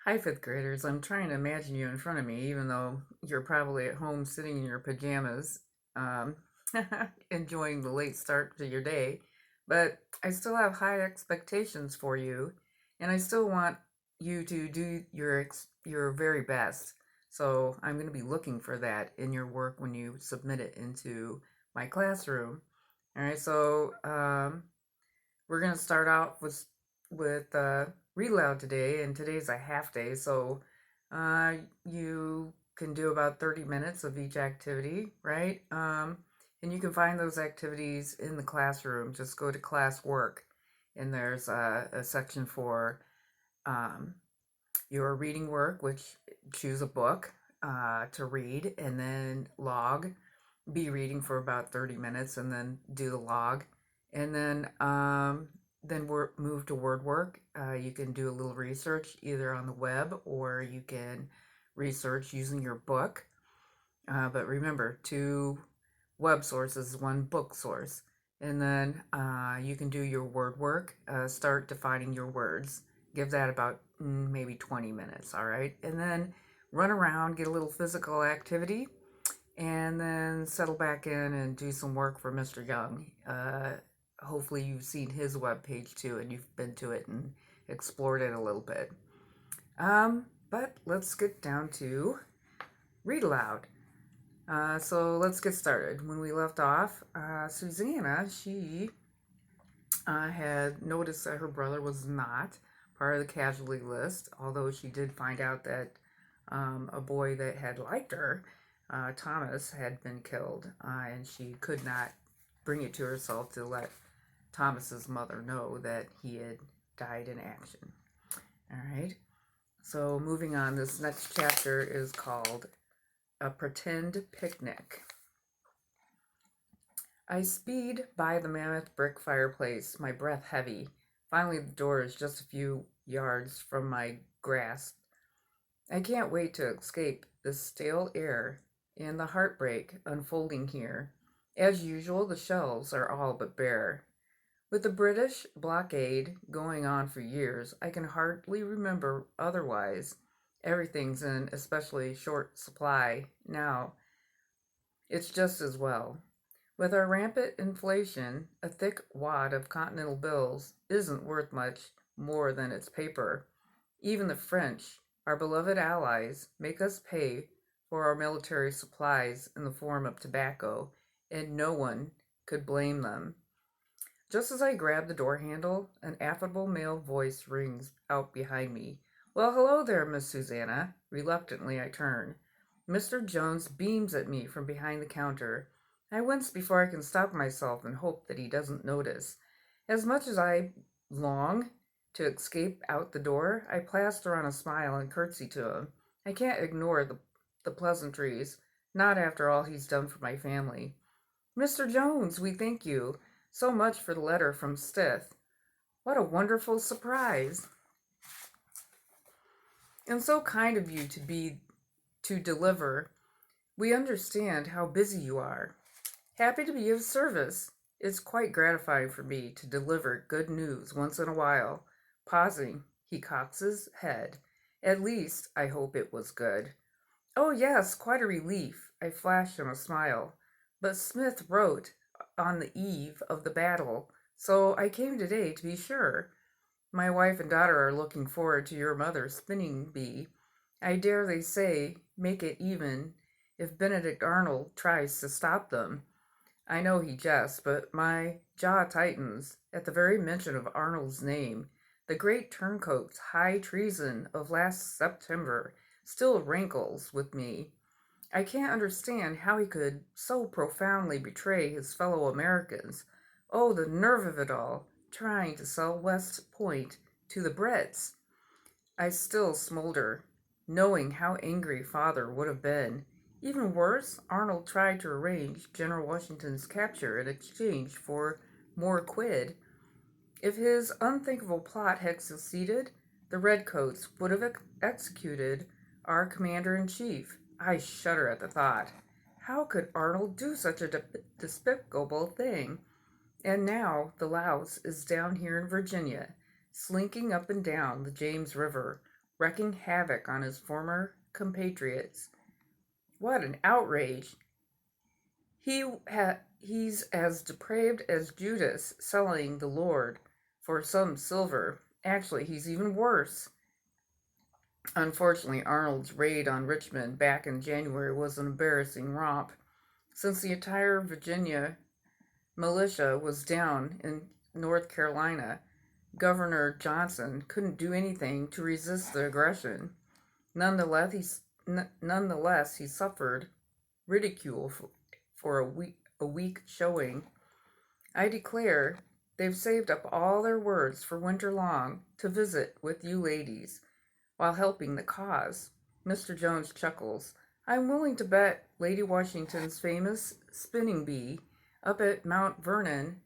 Hi, fifth graders. I'm trying to imagine you in front of me, even though you're probably at home sitting in your pajamas, um, enjoying the late start to your day. But I still have high expectations for you, and I still want you to do your very best. So I'm going to be looking for that in your work when you submit it into my classroom. All right, so we're gonna start out with read aloud today, and today's a half day, so you can do about 30 minutes of each activity, right? And you can find those activities in the classroom. Just go to class work, and there's a section for um, your reading work, which choose a book to read, and then log be reading for about 30 minutes and then do the log and then we're move to word work. You can do a little research either on the web or you can research using your book, but remember, two web sources, one book source. And then you can do your word work, start defining your words, give that about maybe 20 minutes. All right, and then run around, get a little physical activity, and then settle back in and do some work for Mr. Young. Hopefully, you've seen his webpage too, and you've been to it and explored it a little bit. But let's get down to read aloud. So let's get started. When we left off, Susanna, she had noticed that her brother was not part of the casualty list, although she did find out that a boy that had liked her, Thomas, had been killed, and she could not bring it to herself to let Thomas's mother know that he had died in action. All right. So moving on, this next chapter is called A Pretend Picnic. I speed by the mammoth brick fireplace, my breath heavy. Finally, the door is just a few yards from my grasp. I can't wait to escape the stale air and the heartbreak unfolding here. As usual, the shelves are all but bare. With the British blockade going on for years, I can hardly remember otherwise. Everything's in especially short supply now. It's just as well. With our rampant inflation, a thick wad of continental bills isn't worth much more than its paper. Even the French, our beloved allies, make us pay for our military supplies in the form of tobacco, and no one could blame them. Just as I grab the door handle, an affable male voice rings out behind me. Well, hello there, Miss Susanna. Reluctantly, I turn. Mr. Jones beams at me from behind the counter. I wince before I can stop myself and hope that he doesn't notice. As much as I long to escape out the door, I plaster on a smile and curtsy to him. I can't ignore the pleasantries, not after all he's done for my family. Mr. Jones, we thank you so much for the letter from Stith. What a wonderful surprise. And so kind of you to deliver. We understand how busy you are. Happy to be of service. It's quite gratifying for me to deliver good news once in a while. Pausing, he cocks his head. At least, I hope it was good. Oh, yes, quite a relief. I flashed him a smile. But Smith wrote on the eve of the battle, so I came today to be sure. My wife and daughter are looking forward to your mother's spinning bee. I dare they say, make it even if Benedict Arnold tries to stop them. I know he jests, but my jaw tightens at the very mention of Arnold's name. The great turncoat's high treason of last September still rankles with me. I can't understand how he could so profoundly betray his fellow Americans. Oh, the nerve of it all, trying to sell West Point to the Brits. I still smolder, knowing how angry Father would have been. Even worse, Arnold tried to arrange General Washington's capture in exchange for more quid. If his unthinkable plot had succeeded, the Redcoats would have executed our commander-in-chief. I shudder at the thought. How could Arnold do such a despicable thing? And now the louse is down here in Virginia, slinking up and down the James River, wreaking havoc on his former compatriots. What an outrage! He's as depraved as Judas selling the Lord for some silver. Actually, he's even worse. Unfortunately, Arnold's raid on Richmond back in January was an embarrassing romp. Since the entire Virginia militia was down in North Carolina, Governor Johnson couldn't do anything to resist the aggression. Nonetheless, he suffered ridicule for a weak showing. I declare they've saved up all their words for winter long to visit with you ladies while helping the cause. Mr. Jones chuckles. I'm willing to bet Lady Washington's famous spinning bee up at Mount Vernon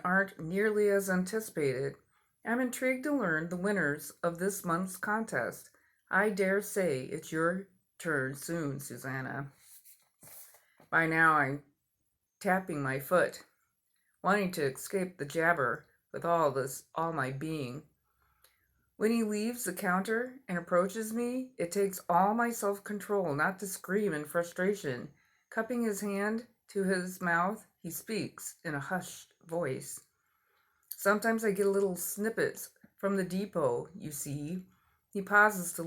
aren't nearly as anticipated. I'm intrigued to learn the winners of this month's contest. I dare say it's your turn soon, Susanna. By now I'm tapping my foot, wanting to escape the jabber with all my being. When he leaves the counter and approaches me, it takes all my self-control not to scream in frustration. Cupping his hand to his mouth, he speaks in a hushed voice. Sometimes I get little snippets from the depot, you see. He pauses to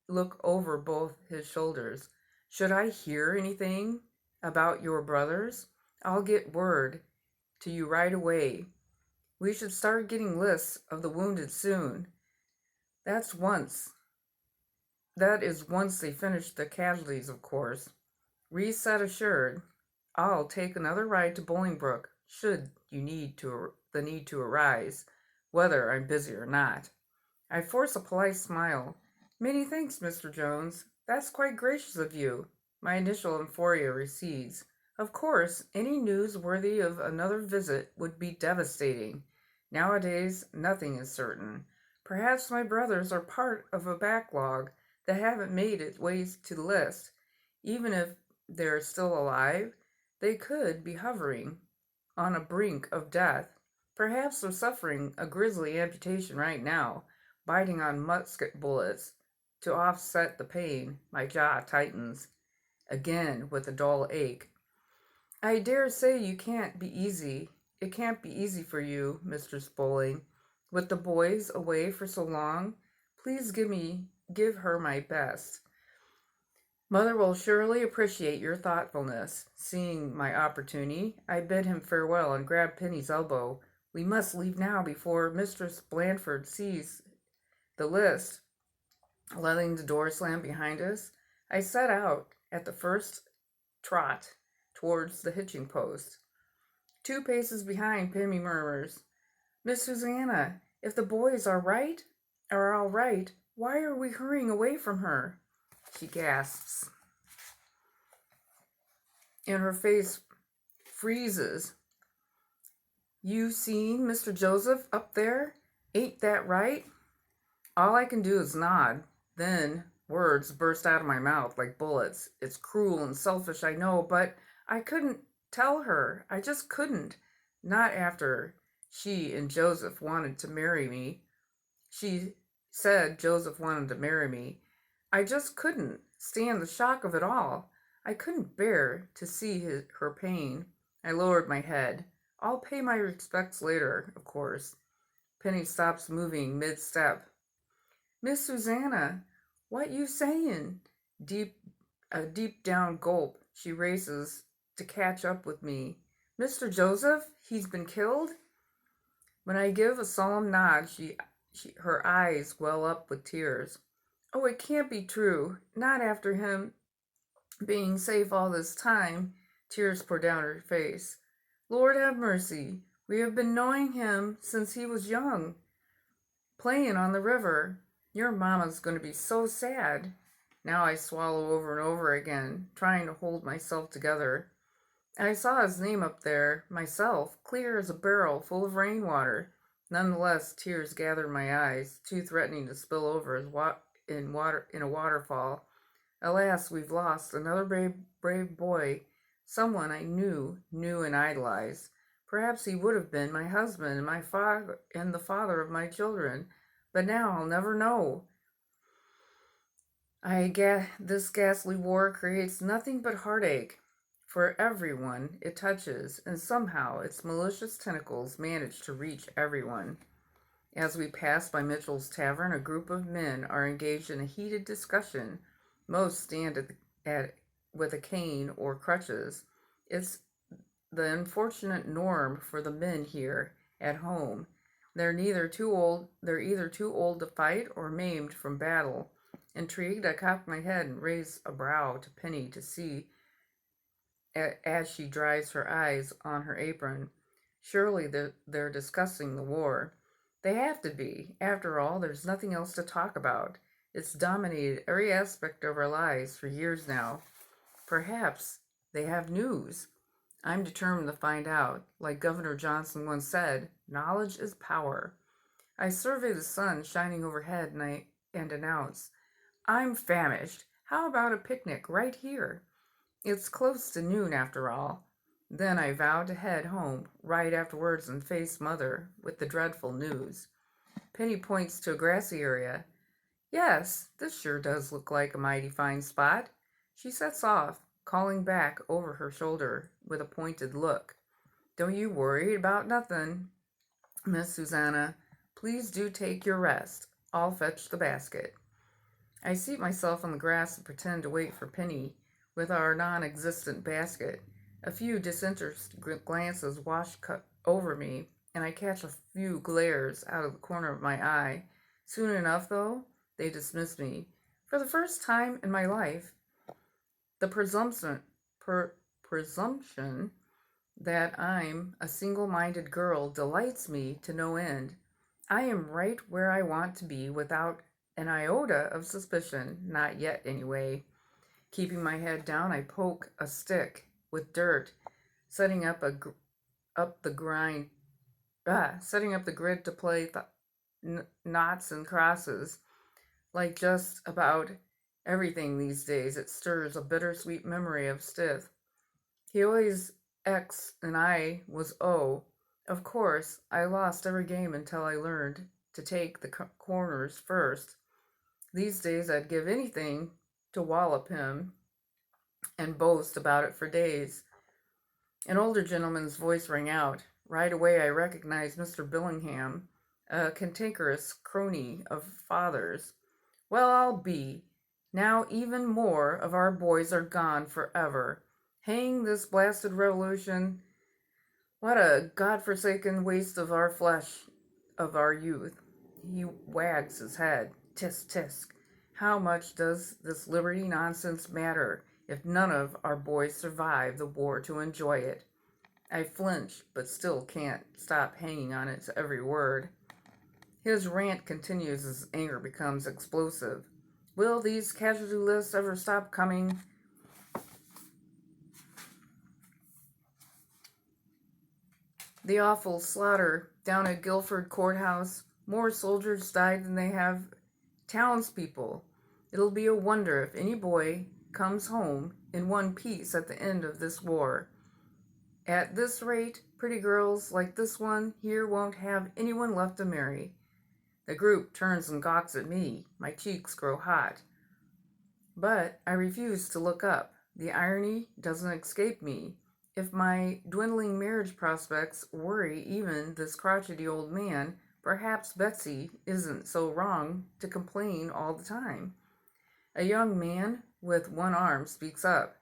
look over both his shoulders. Should I hear anything about your brothers? I'll get word to you right away. We should start getting lists of the wounded soon. That is once they finish the casualties, of course. Reset assured, I'll take another ride to Bolingbroke should the need to arise, whether I'm busy or not. I force a polite smile. Many thanks, Mr. Jones. That's quite gracious of you. My initial euphoria recedes. Of course, any news worthy of another visit would be devastating. Nowadays, nothing is certain. Perhaps my brothers are part of a backlog that haven't made its way to the list. Even if they're still alive, they could be hovering on a brink of death. Perhaps they're suffering a grisly amputation right now, biting on musket bullets. To offset the pain, my jaw tightens, again with a dull ache. I dare say it can't be easy for you, Mr. Spolling. With the boys away for so long, please give her my best. Mother will surely appreciate your thoughtfulness. Seeing my opportunity, I bid him farewell and grab Penny's elbow. We must leave now before Mistress Blandford sees the list. Letting the door slam behind us, I set out at the first trot towards the hitching post. 2 paces behind, Penny murmurs, Miss Susanna, if the boys are all right, why are we hurrying away from her? She gasps, and her face freezes. You seen Mr. Joseph up there? Ain't that right? All I can do is nod. Then words burst out of my mouth like bullets. It's cruel and selfish, I know, but I couldn't tell her. I just couldn't. Not after she and Joseph wanted to marry me. She said Joseph wanted to marry me. I just couldn't stand the shock of it all. I couldn't bear to see her pain. I lowered my head. I'll pay my respects later, of course. Penny stops moving mid-step. Miss Susanna, what you saying? A deep down gulp. She races to catch up with me. Mr. Joseph, he's been killed? When I give a solemn nod, her eyes well up with tears. Oh, it can't be true. Not after him being safe all this time. Tears pour down her face. Lord have mercy. We have been knowing him since he was young, playing on the river. Your mama's going to be so sad. Now I swallow over and over again, trying to hold myself together. I saw his name up there, myself, clear as a barrel full of rainwater. Nonetheless, tears gather in my eyes, too threatening to spill over in a waterfall. Alas, we've lost another brave boy, someone I knew and idolized. Perhaps he would have been my husband and the father of my children. But now I'll never know. This ghastly war creates nothing but heartache for everyone it touches, and somehow its malicious tentacles manage to reach everyone. As we pass by Mitchell's tavern, a group of men are engaged in a heated discussion. Most stand with a cane or crutches. It's the unfortunate norm for the men here at home. They're either too old to fight or maimed from battle. Intrigued, I cock my head and raise a brow to Penny to see as she dries her eyes on her apron. Surely they're discussing the war. They have to be. After all, there's nothing else to talk about. It's dominated every aspect of our lives for years now. Perhaps they have news. I'm determined to find out. Like Governor Johnson once said, knowledge is power. I survey the sun shining overhead and announce, I'm famished. How about a picnic right here? It's close to noon after all. Then I vow to head home right afterwards and face Mother with the dreadful news. Penny points to a grassy area. Yes, this sure does look like a mighty fine spot. She sets off, calling back over her shoulder with a pointed look. Don't you worry about nothing, Miss Susanna. Please do take your rest. I'll fetch the basket. I seat myself on the grass and pretend to wait for Penny with our non-existent basket. A few disinterested glances wash over me, and I catch a few glares out of the corner of my eye. Soon enough, though, they dismiss me. For the first time in my life, the presumption that I'm a single-minded girl delights me to no end. I am right where I want to be without an iota of suspicion, not yet anyway. Keeping my head down, I poke a stick with dirt, setting up the grid to play knots and crosses. Like just about everything these days, it stirs a bittersweet memory of Stith. He always X and I was O. Of course, I lost every game until I learned to take the corners first. These days, I'd give anything to wallop him and boast about it for days. An older gentleman's voice rang out. Right away, I recognized Mr. Billingham, a cantankerous crony of father's. Well, I'll be. Now even more of our boys are gone forever. Hang this blasted revolution. What a godforsaken waste of our flesh, of our youth. He wags his head. Tisk, tisk. How much does this liberty nonsense matter if none of our boys survive the war to enjoy it? I flinch, but still can't stop hanging on its every word. His rant continues as anger becomes explosive. Will these casualty lists ever stop coming? The awful slaughter down at Guilford Courthouse. More soldiers died than they have townspeople. It'll be a wonder if any boy comes home in one piece at the end of this war. At this rate, pretty girls like this one here won't have anyone left to marry. The group turns and gawks at me. My cheeks grow hot. But I refuse to look up. The irony doesn't escape me. If my dwindling marriage prospects worry even this crotchety old man, perhaps Betsy isn't so wrong to complain all the time. A young man with one arm speaks up.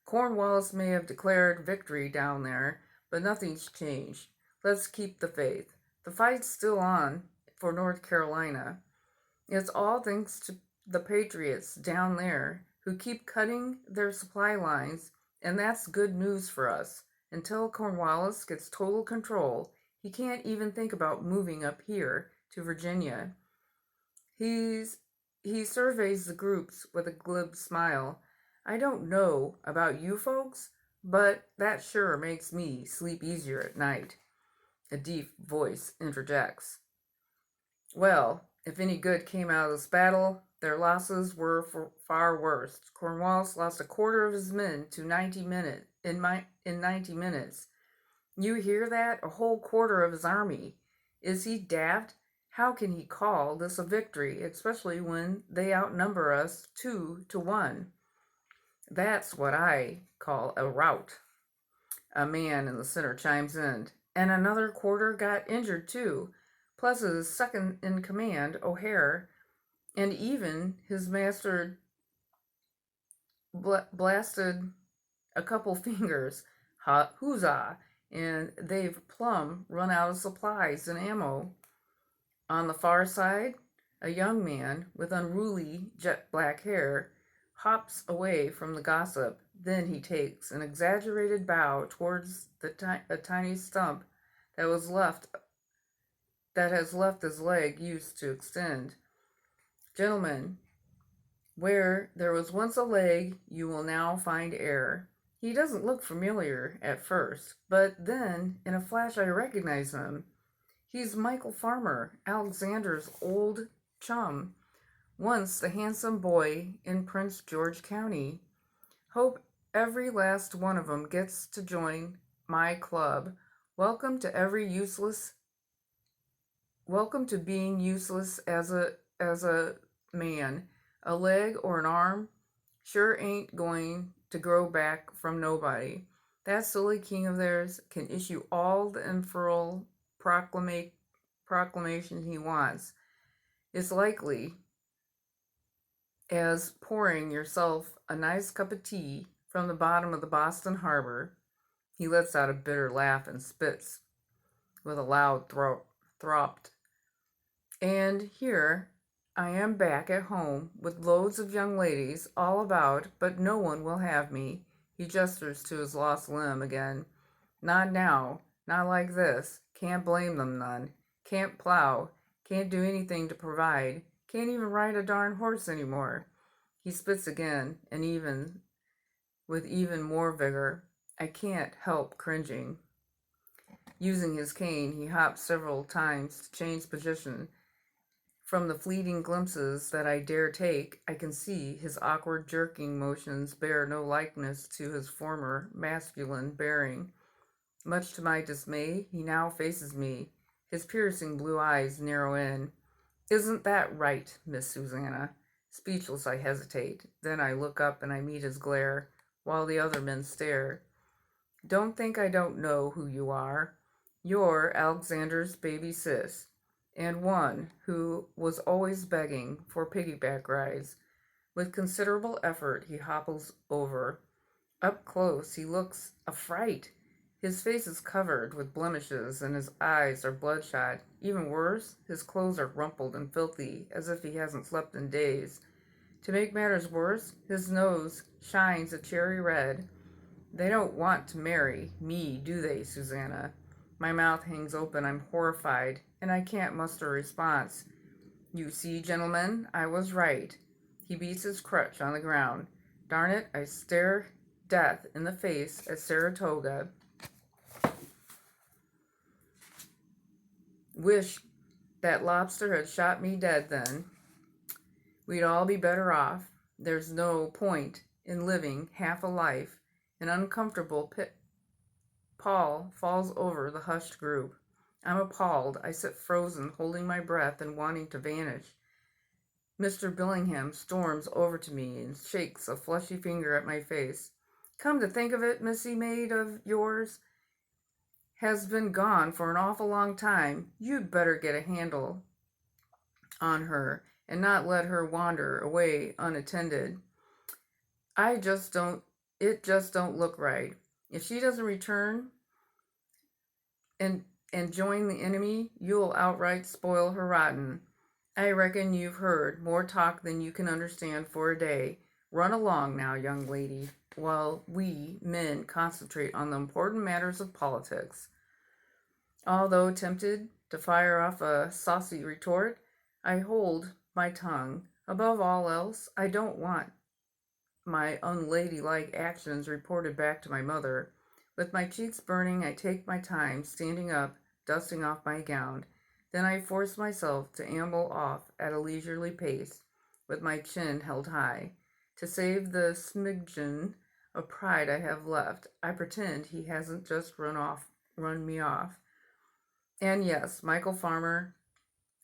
Cornwallis may have declared victory down there, but nothing's changed. Let's keep the faith. The fight's still on for North Carolina. It's all thanks to the Patriots down there who keep cutting their supply lines, and that's good news for us. Until Cornwallis gets total control, he can't even think about moving up here to Virginia. He surveys the groups with a glib smile. I don't know about you folks, but that sure makes me sleep easier at night. A deep voice interjects. Well, if any good came out of this battle, their losses were far worse. Cornwallis lost a quarter of his men to 90 minutes in 90 minutes. You hear that? A whole quarter of his army. Is he daft? How can he call this a victory, especially when they outnumber us 2-1? That's what I call a rout. A man in the center chimes in. And another quarter got injured too. Plus his second in command, O'Hare, and even his master blasted a couple fingers. Huzzah! And they've plumb run out of supplies and ammo. On the far side, a young man with unruly jet black hair hops away from the gossip. Then he takes an exaggerated bow towards a tiny stump that was left that has left his leg used to extend. Gentlemen, where there was once a leg, you will now find air. He doesn't look familiar at first, but then, in a flash, I recognize him. He's Michael Farmer, Alexander's old chum, once the handsome boy in Prince George County. Hope every last one of 'em gets to join my club. Welcome to being useless as a man. A leg or an arm sure ain't going to grow back from nobody. That silly king of theirs can issue all the infernal proclamation he wants. It's likely as pouring yourself a nice cup of tea from the bottom of the Boston Harbor. He lets out a bitter laugh and spits with a loud throb. And here I am back at home with loads of young ladies all about, but no one will have me. He gestures to his lost limb again. Not now, not like this. Can't blame them none. Can't plow, can't do anything to provide, can't even ride a darn horse anymore. He spits again, and with even more vigor. I can't help cringing. Using his cane, he hops several times to change position. From the fleeting glimpses that I dare take, I can see his awkward jerking motions bear no likeness to his former masculine bearing. Much to my dismay, he now faces me. His piercing blue eyes narrow in. Isn't that right, Miss Susanna? Speechless, I hesitate. Then I look up and I meet his glare, while the other men stare. Don't think I don't know who you are. You're Alexander's baby sis, and one who was always begging for piggyback rides. With considerable effort, he hopples over. Up close, he looks a fright. His face is covered with blemishes, and his eyes are bloodshot. Even worse, his clothes are rumpled and filthy, as if he hasn't slept in days. To make matters worse, his nose shines a cherry red. They don't want to marry me, do they, Susanna? My mouth hangs open. I'm horrified, and I can't muster a response. You see, gentlemen, I was right. He beats his crutch on the ground. Darn it, I stare death in the face at Saratoga. Wish that lobster had shot me dead then. We'd all be better off. There's no point in living half a life. An uncomfortable pall falls over the hushed group. I'm appalled. I sit frozen, holding my breath and wanting to vanish. Mr. Billingham storms over to me and shakes a fleshy finger at my face. Come to think of it, Missy maid of yours has been gone for an awful long time. You'd better get a handle on her and not let her wander away unattended. It just don't look right. If she doesn't return and join the enemy, you'll outright spoil her rotten. I reckon you've heard more talk than you can understand for a day. Run along now, young lady, while we men concentrate on the important matters of politics. Although tempted to fire off a saucy retort, I hold my tongue. Above all else, I don't want my unladylike actions reported back to my mother. With my cheeks burning, I take my time, standing up, dusting off my gown. Then I force myself to amble off at a leisurely pace, with my chin held high. To save the smidgen of pride I have left, I pretend he hasn't just run me off. And yes, Michael Farmer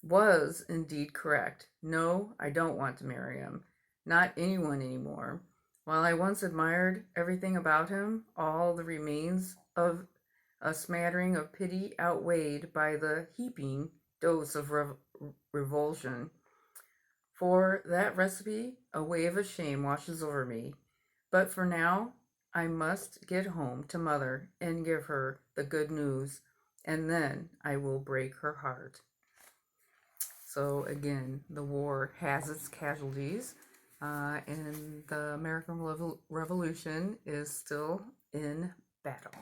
was indeed correct. No, I don't want to marry him. Not anyone anymore. While I once admired everything about him, all the remains of a smattering of pity outweighed by the heaping dose of revulsion. For that recipe, a wave of shame washes over me. But for now, I must get home to mother and give her the good news, and then I will break her heart. So again, the war has its casualties, and the American Revolution is still in battle.